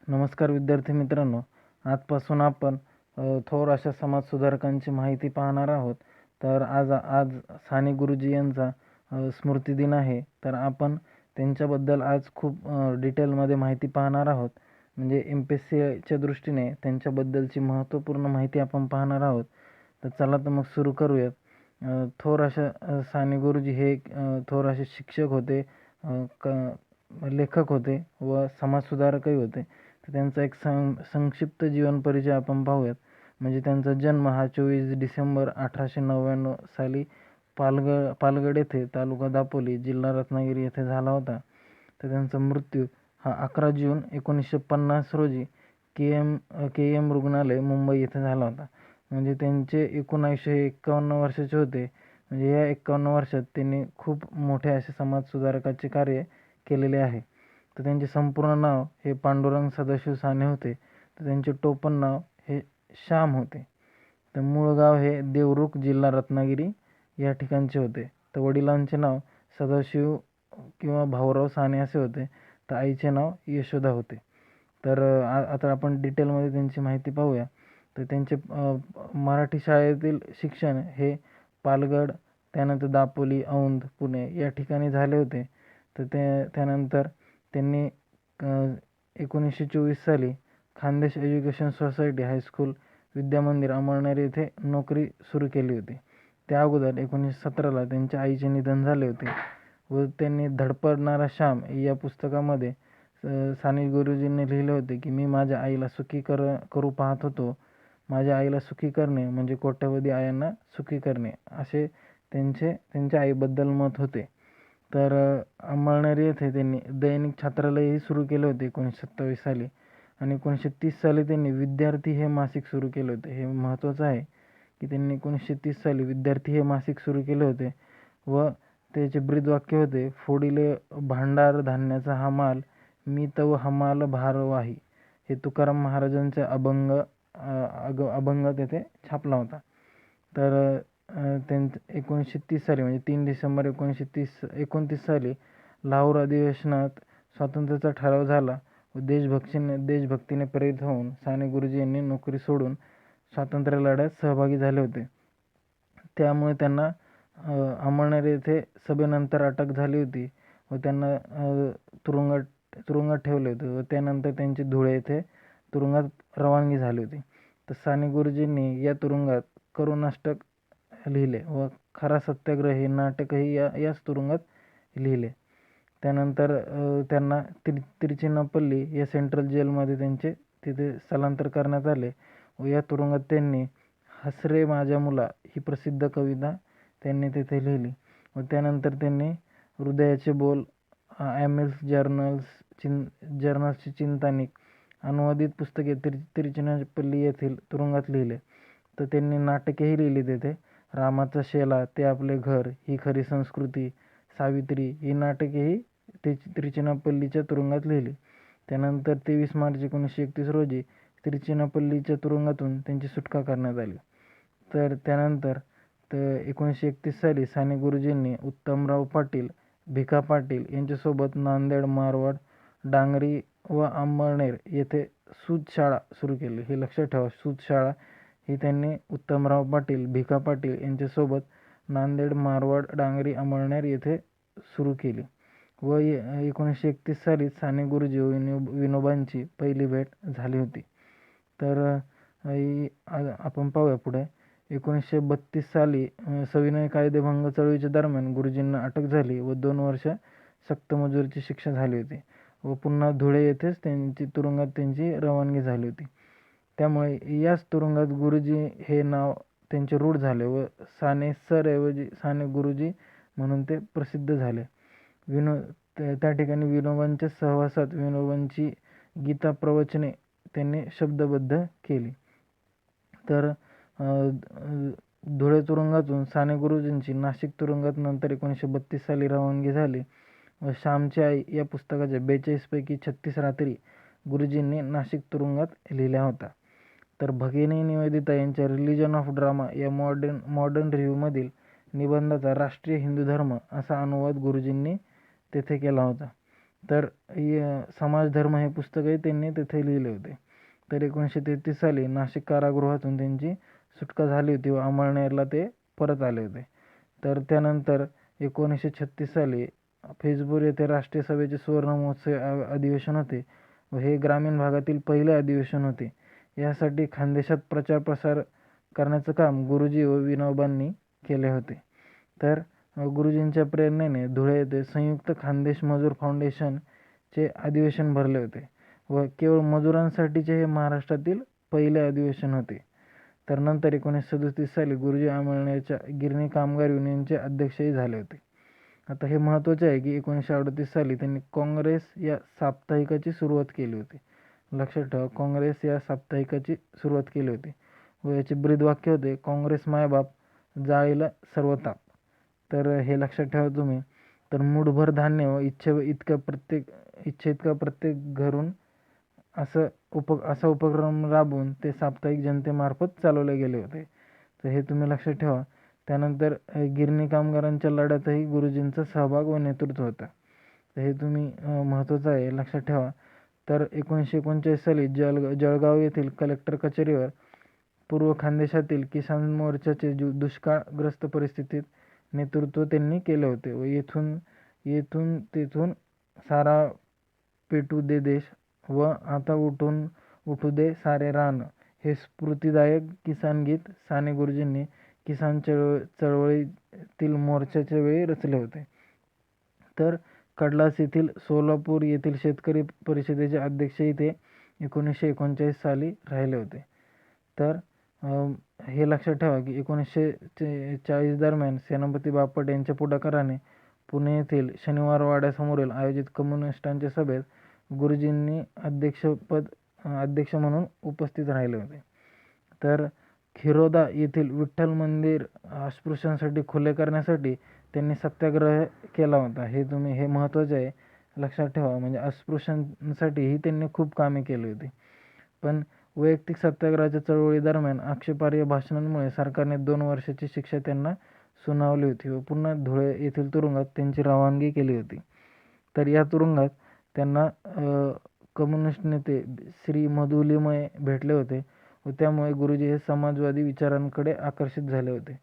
नमस्कार विद्यार्थी मित्रांनो, आजपासून आपण थोर अशा समाजसुधारकांची माहिती पाहणार आहोत. तर आज साने गुरुजी यांचा स्मृतिदिन आहे. तर आपण त्यांच्याबद्दल आज खूप डिटेलमध्ये माहिती पाहणार आहोत. म्हणजे MPSCच्या दृष्टीने त्यांच्याबद्दलची महत्त्वपूर्ण माहिती आपण पाहणार आहोत. तर चला तर मग सुरू करूयात. थोर अशा साने गुरुजी हे थोर असे शिक्षक होते, लेखक होते व समाजसुधारकही होते. तर त्यांचा एक संक्षिप्त जीवन परिचय आपण पाहूयात. म्हणजे त्यांचा जन्म हा 24 डिसेंबर 1899 साली पालगड येथे, तालुका दापोली, जिल्हा रत्नागिरी येथे झाला होता. तर त्यांचा मृत्यू हा 11 जून 1950 रोजी KM रुग्णालय, मुंबई येथे झाला होता. म्हणजे त्यांचे एकूण आयुष्य हे 51 वर्षाचे होते. म्हणजे या 51 वर्षात त्यांनी खूप मोठे असे समाजसुधारकाचे कार्य केलेले आहे. तर त्यांचे संपूर्ण नाव हे पांडुरंग सदाशिव साने होते. तर त्यांचे टोपण नाव हे श्याम होते. तर मूळ गाव हे देवरुख, जिल्हा रत्नागिरी या ठिकाणचे होते. तर वडिलांचे नाव सदाशिव किंवा भाऊराव साने असे होते. तर आईचे नाव यशोदा होते. तर आता आपण डिटेलमध्ये त्यांची माहिती पाहूया. तर त्यांचे मराठी शाळेतील शिक्षण हे पालगड, त्यानंतर दापोली, औंध, पुणे या ठिकाणी झाले होते. तर त्यानंतर त्यांनी 1924 साली खानदेश एज्युकेशन सोसायटी हायस्कूल विद्यामंदिर अमळनेर येथे नोकरी सुरू केली होती. त्या अगोदर 1917ला त्यांच्या आईचे निधन झाले होते व त्यांनी धडपडणारा श्याम या पुस्तकामध्ये साने गुरुजींनी लिहिले होते की मी माझ्या आईला सुखी करू पाहत होतो. माझ्या आईला सुखी करणे म्हणजे कोट्यवधी आयांना सुखी करणे, असे त्यांच्या आईबद्दल मत होते. तर अमळनेर येथे त्यांनी दैनिक छात्रालयही सुरू केले होते 1927 साली. आणि 1930 साली त्यांनी विद्यार्थी हे मासिक सुरू केले होते. हे महत्त्वाचं आहे की त्यांनी 1930 साली विद्यार्थी हे मासिक सुरू केले होते व त्याचे ब्रीदवाक्य होते, फोडिले भांडार धान्याचा हा माल, मी तव हमाल भारवाही. हे तुकाराम महाराजांचा अभंग तेथे छापला होता. तर 1930 साली म्हणजे 3 डिसेंबर 1929 साली लाहोर अधिवेशनात स्वातंत्र्याचा ठराव झाला व देशभक्तीने प्रेरित होऊन साने गुरुजी यांनी नोकरी सोडून स्वातंत्र्य लढ्यात सहभागी झाले होते. त्यामुळे त्यांना अमळनेर येथे सभेनंतर अटक झाली होती व त्यांना तुरुंगात ठेवले होते व त्यानंतर त्यांची धुळे येथे तुरुंगात रवानगी झाली होती. तर साने गुरुजींनी या तुरुंगात करुणाष्टक लिहिले व खरा सत्याग्रह हे नाटकही याच तुरुंगात लिहिले. त्यानंतर त्यांना तिरुचिरापल्ली या सेंट्रल जेलमध्ये तिथे स्थलांतर करण्यात आले व या तुरुंगात त्यांनी हसरे माझ्या मुला ही प्रसिद्ध कविता त्यांनी तिथे लिहिली व त्यानंतर त्यांनी हृदयाचे बोल, ॲमिल्स जर्नल्सची चिंतानिक अनुवादित पुस्तके तिरुचिरापल्ली येथील तुरुंगात लिहिले. तर त्यांनी नाटकेही लिहिली तिथे. रामाचा शेला, ते आपले घर, ही खरी संस्कृती, सावित्री ही नाटकेही तिरुचिरापल्लीच्या तुरुंगात लिहिली. त्यानंतर 23 मार्च 1931 रोजी तिरुचिरापल्लीच्या तुरुंगातून त्यांची सुटका करण्यात आली. तर त्यानंतर 1931 साली साने गुरुजींनी उत्तमराव पाटील, भिका पाटील यांच्यासोबत नांदेड, मारवाड, डांगरी व अंमळनेर येथे सूत शाळा सुरू केली. हे लक्षात ठेवा, सूत शाळा ही त्यांनी उत्तमराव पाटील, भिका पाटील यांच्यासोबत नांदेड, मारवाड, डांगरी, अंमळनेर येथे सुरू केली व 1931 साली साने गुरुजी व विनोबांची पहिली भेट झाली होती. तर आपण पाहूया पुढे. 1932 साली सविनय कायदेभंग चळवळीच्या दरम्यान गुरुजींना अटक झाली व 2 वर्ष सक्त मजुरीची शिक्षा झाली होती व पुन्हा धुळे येथेच तुरुंगात त्यांची रवानगी झाली होती. त्यामुळे याच तुरुंगात गुरुजी हे नाव त्यांचे रूढ झाले व साने सर ऐवजी साने गुरुजी म्हणून ते प्रसिद्ध झाले. त्या ठिकाणी विनोबांच्या सहवासात विनोबांची गीता प्रवचने त्यांनी शब्दबद्ध केली. तर धुळे तुरुंगातून साने गुरुजींची नाशिक तुरुंगात नंतर 1932 साली रवानगी झाली व श्यामची आई या पुस्तकाच्या 42 पैकी 36 रात्री गुरुजींनी नाशिक तुरुंगात लिहिल्या होत्या. तर भगिनी निवेदिता यांच्या रिलिजन ऑफ ड्रामा या मॉडर्न रिव्ह्यूमधील निबंधाचा राष्ट्रीय हिंदू धर्म असा अनुवाद गुरुजींनी तेथे केला होता. तर समाज धर्म हे पुस्तकही त्यांनी तिथे लिहिले होते. तर 1933 साली नाशिक कारागृहातून त्यांची सुटका झाली होती व अमळनेरला ते परत आले होते. तर त्यानंतर 1936 साली फैजपूर येथे राष्ट्रीय सभेचे सुवर्ण महोत्सवी अधिवेशन होते व हे ग्रामीण भागातील पहिले अधिवेशन होते. यासाठी खानदेशात प्रचार प्रसार करण्याचं काम गुरुजी व विनोबांनी केले होते. तर गुरुजींच्या प्रेरणेने धुळे येथे संयुक्त खानदेश मजूर फाउंडेशनचे अधिवेशन भरले होते व केवळ मजुरांसाठीचे हे महाराष्ट्रातील पहिले अधिवेशन होते. तर नंतर 1937 साली गुरुजी अमळनेरच्या गिरणी कामगार युनियनचे अध्यक्षही झाले होते. आता हे महत्त्वाचे आहे की 1938 साली त्यांनी काँग्रेस या साप्ताहिकाची सुरुवात केली होती. लक्षात ठेवा, काँग्रेस या साप्ताहिकाची सुरुवात केली होती व याचे ब्रीदवाक्य होते, काँग्रेस मायबाप जाळीला सर्व ताप. तर हे लक्षात ठेवा तुम्ही. तर मूठभर धान्य व इच्छे इतका प्रत्येक घरून असा उपक्रम राबवून ते साप्ताहिक जनतेमार्फत चालवले गेले होते. तर हे तुम्ही लक्षात ठेवा. त्यानंतर गिरणी कामगारांच्या लढ्यातही गुरुजींचा सहभाग व नेतृत्व होता. तर हे तुम्ही महत्त्वाचं आहे, लक्षात ठेवा. तर 1939 साली जळगाव येथील कलेक्टर कचेरीवर पूर्व खानदेशातील किसान मोर्चाचे दुष्काळग्रस्त परिस्थितीत नेतृत्व त्यांनी केले होते व येथून तेथून सारा पेटू दे देश व आता उठू दे सारे रान हे स्फूर्तिदायक किसान गीत साने गुरुजींनी किसान चळवळीतील मोर्चाच्या वेळी रचले होते. तर कडलास येथील सोलापूर येथील शेतकरी परिषदेचे अध्यक्षही ते 1939 साली राहिले होते. तर हे लक्षात ठेवा की 1940 दरम्यान सेनापती बापट यांच्या पुढाकाराने पुणे येथील शनिवार वाड्यासमोरील आयोजित कम्युनिस्टांच्या सभेत गुरुजींनी अध्यक्ष म्हणून उपस्थित राहिले होते. तर खिरोदा येथील विठ्ठल मंदिर अस्पृश्यांसाठी खुले करण्यासाठी त्यांनी सत्याग्रह केला होता. हे महत्त्वाचे आहे, लक्षात ठेवा. म्हणजे अस्पृश्यांसाठीही त्यांनी खूप कामे केली होती. पण वैयक्तिक सत्याग्रहाच्या चळवळीदरम्यान आक्षेपार्ह भाषणांमुळे सरकारने 2 वर्षाची शिक्षा त्यांना सुनावली होती व पुन्हा धुळे येथील तुरुंगात त्यांची रवानगी केली होती. तर या तुरुंगात त्यांना कम्युनिस्ट नेते श्री मधुलिमय भेटले होते व त्यामुळे गुरुजी हे समाजवादी विचारांकडे आकर्षित झाले होते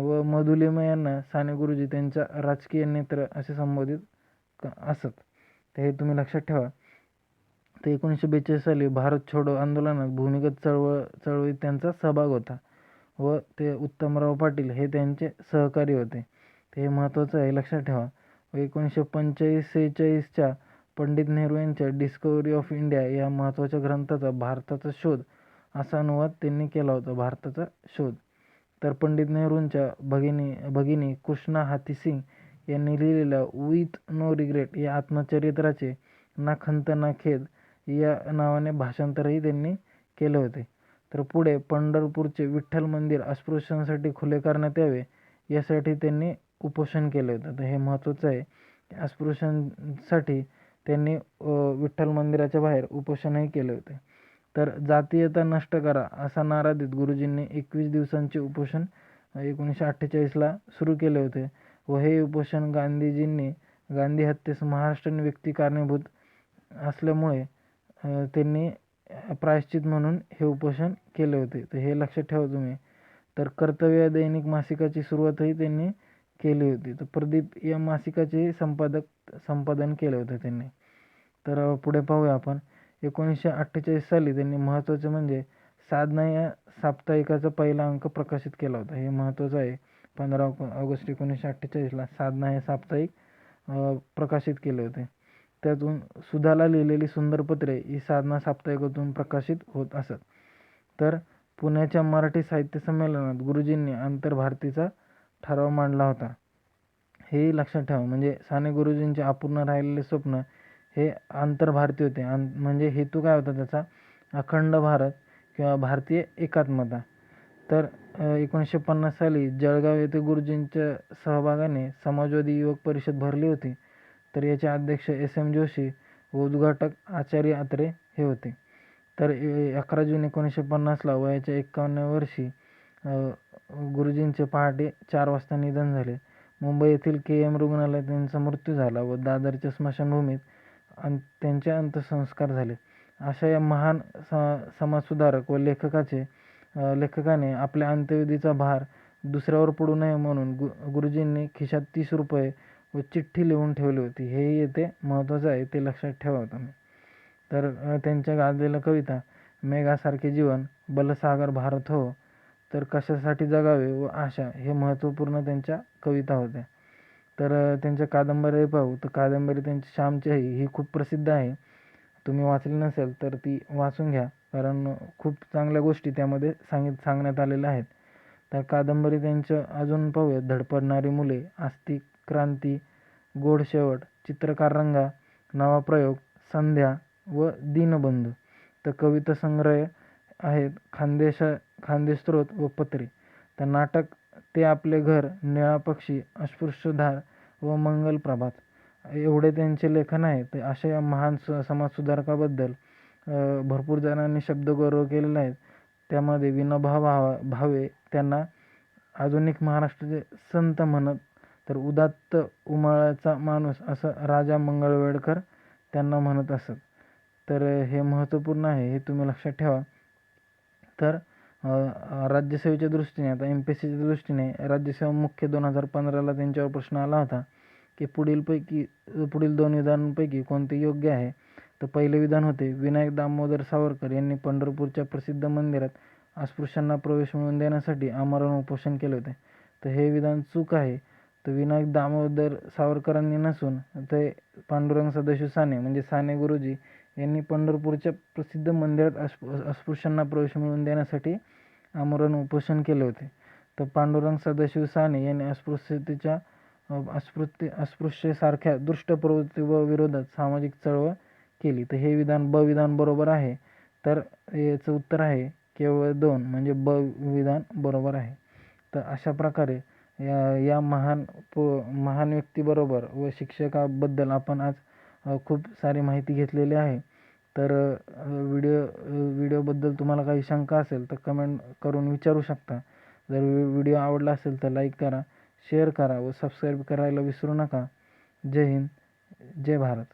व मधुलिमय यांना साने गुरुजी त्यांचा राजकीय नेत्र असे संबोधित असत. तर हे तुम्ही लक्षात ठेवा. तर 1942 साली भारत छोडो आंदोलनात भूमिगत चळवळीत त्यांचा सहभाग होता व ते उत्तमराव पाटील हे त्यांचे सहकारी होते. ते हे महत्त्वाचं आहे, लक्षात ठेवा. व 1945-46च्या पंडित नेहरू यांच्या डिस्कव्हरी ऑफ इंडिया या महत्त्वाच्या ग्रंथाचा भारताचा शोध असा अनुवाद त्यांनी केला होता. भारताचा शोध. तर पंडित नेहरूंच्या भगिनी कृष्णा हाथी सिंग यांनी लिहिलेल्या विथ नो रिग्रेट या आत्मचरित्राचे ना खंत ना खेद या नावाने भाषांतरही त्यांनी केले होते. तर पुढे पंढरपूरचे विठ्ठल मंदिर अस्पृश्यांसाठी खुले करण्यात यावे यासाठी त्यांनी उपोषण केले होते. तर हे महत्त्वाचं आहे. अस्पृश्यांसाठी त्यांनी विठ्ठल मंदिराच्या बाहेर उपोषणही केले होते. तर जातीयता नष्ट करा असा नारा देत गुरुजींनी 21 दिवसांचे उपोषण 1948ला सुरू केले होते व हे उपोषण गांधी हत्येस महाराष्ट्रीयन व्यक्ती कारणीभूत असल्यामुळे त्यांनी प्रायश्चित म्हणून हे उपोषण केले होते. तर हे लक्षात ठेवा तुम्ही. तर कर्तव्य दैनिक मासिकाची सुरुवातही त्यांनी केली होती. तर प्रदीप या मासिकाचे संपादन केले होते त्यांनी. तर पुढे पाहूया आपण. 1948 साली त्यांनी महत्त्वाचे म्हणजे साधना या साप्ताहिकाचा पहिला अंक प्रकाशित केला होता. हे महत्त्वाचं आहे. 15 ऑगस्ट 1948ला साधना हे साप्ताहिक प्रकाशित केले होते. त्यातून सुधाला लिहिलेली सुंदर पत्रे ही साधना साप्ताहिकातून प्रकाशित होत असत. तर पुण्याच्या मराठी साहित्य संमेलनात गुरुजींनी आंतरभारतीचा ठराव मांडला होता. हे लक्षात ठेवा. म्हणजे साने गुरुजींचे अपूर्ण राहिलेले स्वप्न हे आंतरभारतीय होते. म्हणजे हेतू काय होता त्याचा? अखंड भारत किंवा भारतीय एकात्मता. तर 1950 साली जळगाव येथे गुरुजींच्या सहभागाने समाजवादी युवक परिषद भरली होती. तर याचे अध्यक्ष SM जोशी व उद्घाटक आचार्य अत्रे हे होते. तर 11 जून 1950ला वयाच्या 51व्या वर्षी गुरुजींचे पहाटे 4 वाजता निधन झाले. मुंबई येथील KM रुग्णालयात त्यांचा मृत्यू झाला व दादरच्या स्मशानभूमीत त्यांचे अंत्यसंस्कार झाले. अशा या महान समाजसुधारक व लेखकाने आपल्या अंत्यविधीचा भार दुसऱ्यावर पडू नये म्हणून गुरुजींनी खिशात 30 रुपये व चिठ्ठी लिहून ठेवली होती. हेही येथे महत्त्वाचं आहे, ते लक्षात ठेवा तुम्ही. तर त्यांच्या गाजलेल्या कविता मेघासारखे जीवन, बलसागर भारत हो, तर कशासाठी जगावे व आशा, हे महत्त्वपूर्ण त्यांच्या कविता होत्या. तर त्यांच्या कादंबरी पाहू तर कादंबरी त्यांची श्यामची ही खूप प्रसिद्ध आहे. तुम्ही वाचली नसेल तर ती वाचून घ्या, कारण खूप चांगल्या गोष्टी त्यामध्ये सांगण्यात आलेल्या आहेत. तर कादंबरी त्यांचं अजून पाहूया. धडपडणारी मुले, आस्तिक क्रांती, गोड शेवट, चित्रकार रंगा, नवा प्रयोग, संध्या व दीनबंधू. तर कविता संग्रह आहेत खानदेशस्त्रोत व पत्रे. तर नाटक ते आपले घर, निळा पक्षी, अस्पृश्यधार व मंगल प्रभात. एवढे त्यांचे लेखन आहे. तर अशा या महान समाजसुधारकाबद्दल भरपूर जणांनी शब्दगौरव केलेला आहे. त्यामध्ये विनोबा भावे त्यांना आधुनिक महाराष्ट्राचे संत म्हणत, तर उदात्त उमाळ्याचा माणूस असं राजा मंगळवेढकर त्यांना म्हणत असत. तर हे महत्त्वपूर्ण आहे, हे तुम्ही लक्षात ठेवा. तर राज्यसेवेच्या दृष्टीने, आता MPSCच्या दृष्टीने राज्यसेवा मुख्य 2015ला त्यांच्यावर प्रश्न आला होता की पुढील 2 विधानांपैकी कोणते योग्य आहे. तर पहिले विधान होते, विनायक दामोदर सावरकर यांनी पंढरपूरच्या प्रसिद्ध मंदिरात अस्पृश्यांना प्रवेश मिळवून देण्यासाठी आमरण उपोषण केले होते. तर हे विधान चूक आहे. तर विनायक दामोदर सावरकरांनी नसून ते पांडुरंग सदाशिव साने म्हणजे साने गुरुजी यांनी पंढरपूरच्या प्रसिद्ध मंदिरात अस्पृश्यांना प्रवेश मिळवून देण्यासाठी आमरण उपोषण केले होते. तर पांडुरंग सदाशिव साने यांनी अस्पृश्यसारख्या दुष्ट प्रवृत्ती व विरोधात सामाजिक चळवळ केली. तर हे विधान बरोबर आहे. तर याचं उत्तर आहे केवळ 2 म्हणजे विधान बरोबर आहे. तर अशा प्रकारे या महान व्यक्तीबरोबर व शिक्षकाबद्दल आपण आज खूप सारी माहिती घेतलेली आहे. तर व्हिडिओबद्दल तुम्हाला काही शंका असेल तर कमेंट करून विचारू शकता. जर व्हिडिओ आवडला असेल तर लाईक करा, शेअर करा व सबस्क्राईब करायला विसरू नका. जय हिंद, जय भारत.